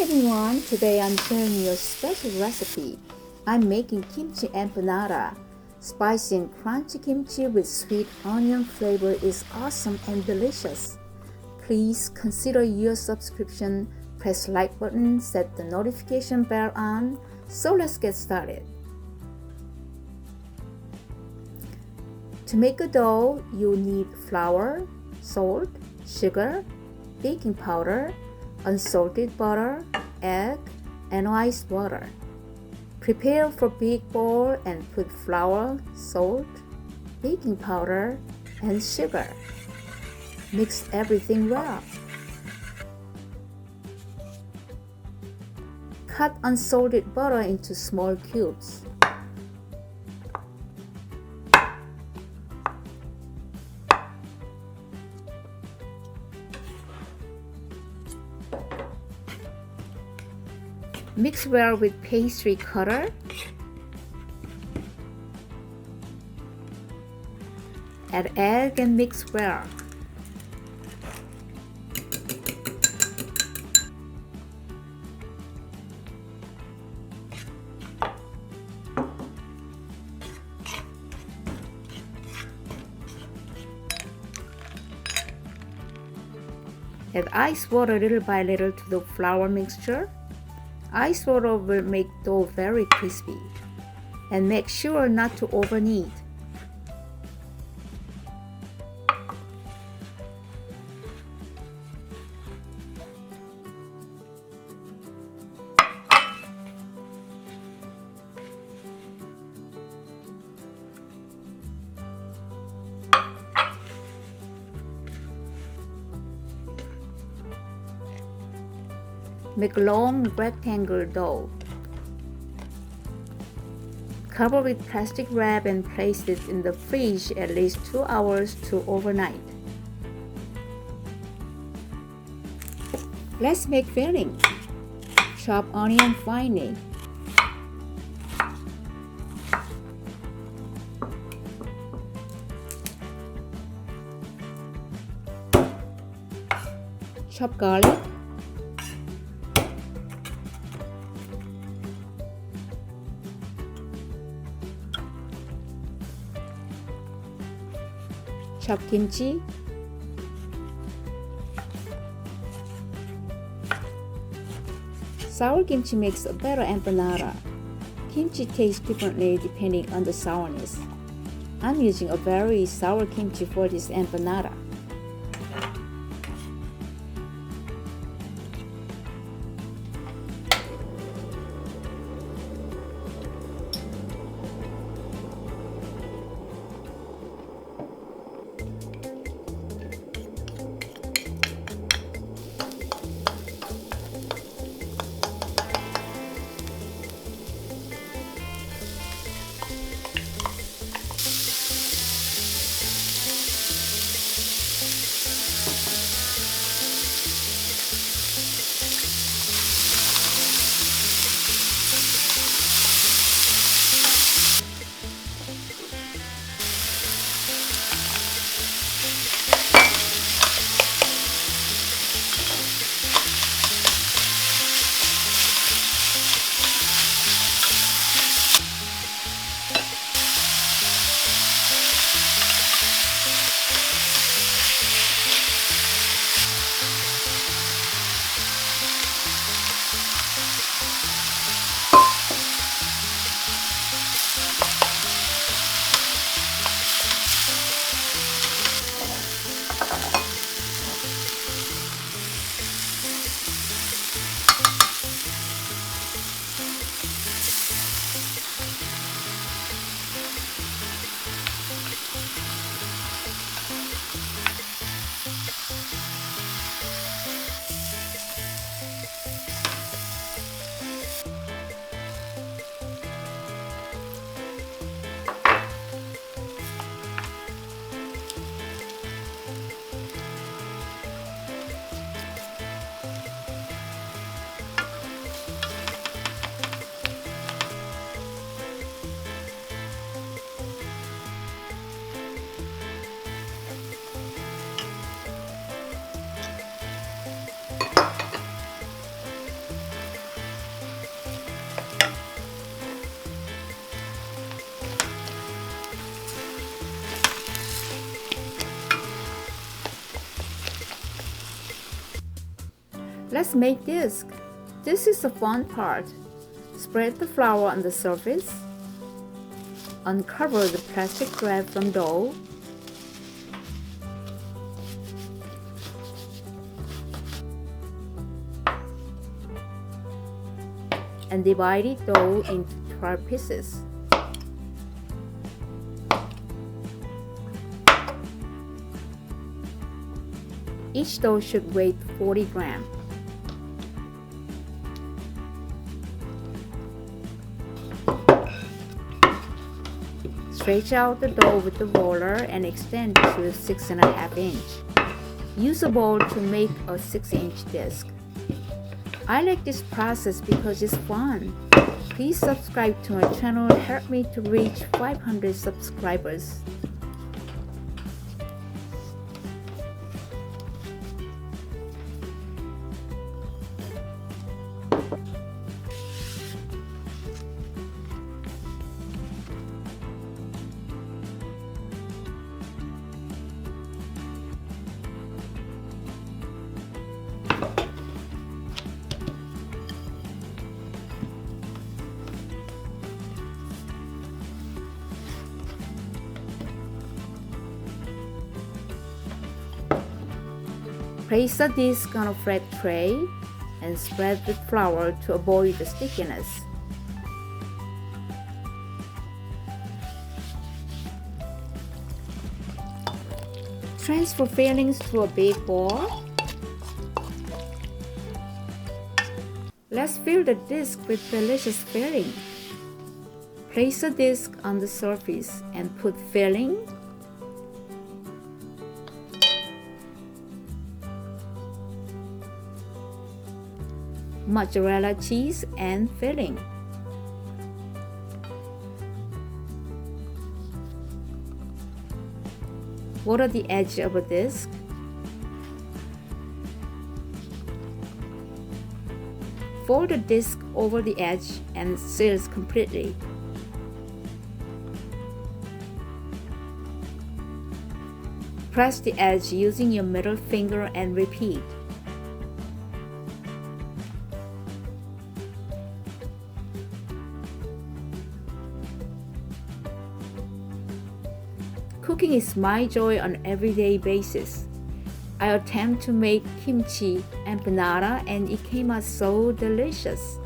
everyone, today I'm sharing you a special recipe. I'm making kimchi empanada. Spicy and crunchy kimchi with sweet onion flavor is awesome and delicious. Please consider your subscription, press like button, set the notification bell on. So let's get started. To make a dough, you need flour, salt, sugar, baking powder, unsalted butter, egg, and ice water. Prepare for big bowl and put flour, salt, baking powder, and sugar. Mix everything well. Cut unsalted butter into small cubes. Mix well with pastry cutter. Add egg and mix well. Add ice water little by little to the flour mixture. Ice water will make dough very crispy, and make sure not to overknead. Make long rectangle dough. Cover with plastic wrap and place it in the fridge at least 2 hours to overnight. Let's make filling. Chop onion finely. Chop garlic. Chop kimchi. Sour kimchi makes a better empanada. Kimchi tastes differently depending on the sourness. I'm using a very sour kimchi for this empanada. Let's make this. This is the fun part. Spread the flour on the surface. Uncover the plastic wrap from dough. And divide the dough into 12 pieces. Each dough should weigh 40 grams. Stretch out the dough with the roller and extend to 6.5 inches. Use a bowl to make a 6-inch disc. I like this process because it's fun. Please subscribe to my channel and help me to reach 500 subscribers. Place the disc on a flat tray and spread with flour to avoid the stickiness. Transfer fillings to a big bowl. Let's fill the disc with delicious filling. Place the disc on the surface and put filling, mozzarella cheese, and filling. Water the edge of a disc. Fold the disc over the edge and seals completely. Press the edge using your middle finger and repeat. Cooking is my joy on an everyday basis. I attempt to make kimchi empanada and it came out so delicious.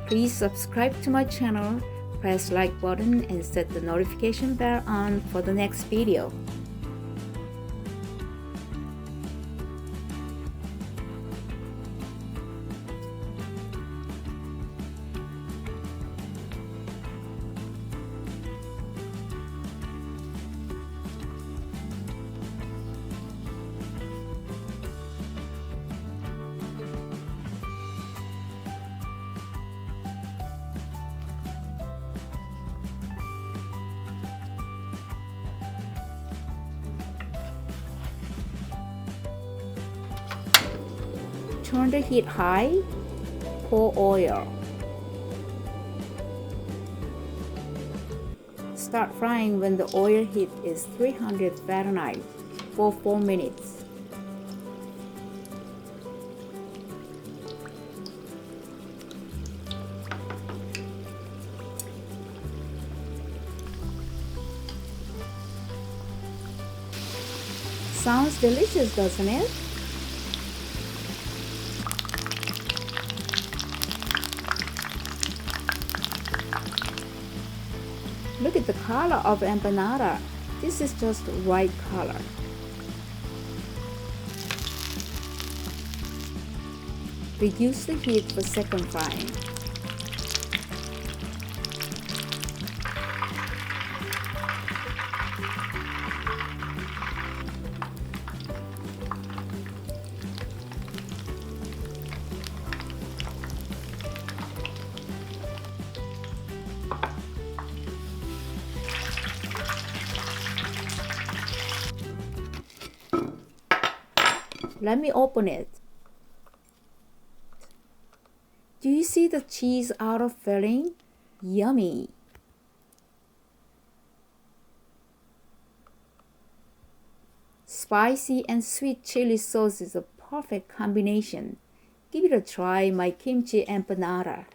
Please subscribe to my channel, press like button and set the notification bell on for the next video. Turn the heat high, pour oil. Start frying when the oil heat is 300 Fahrenheit for 4 minutes. Sounds delicious, doesn't it? Look at the color of empanada. This is just right color. Reduce the heat for second frying. Let me open it. Do you see the cheese out of filling? Yummy! Spicy and sweet chili sauce is a perfect combination. Give it a try, my kimchi empanada.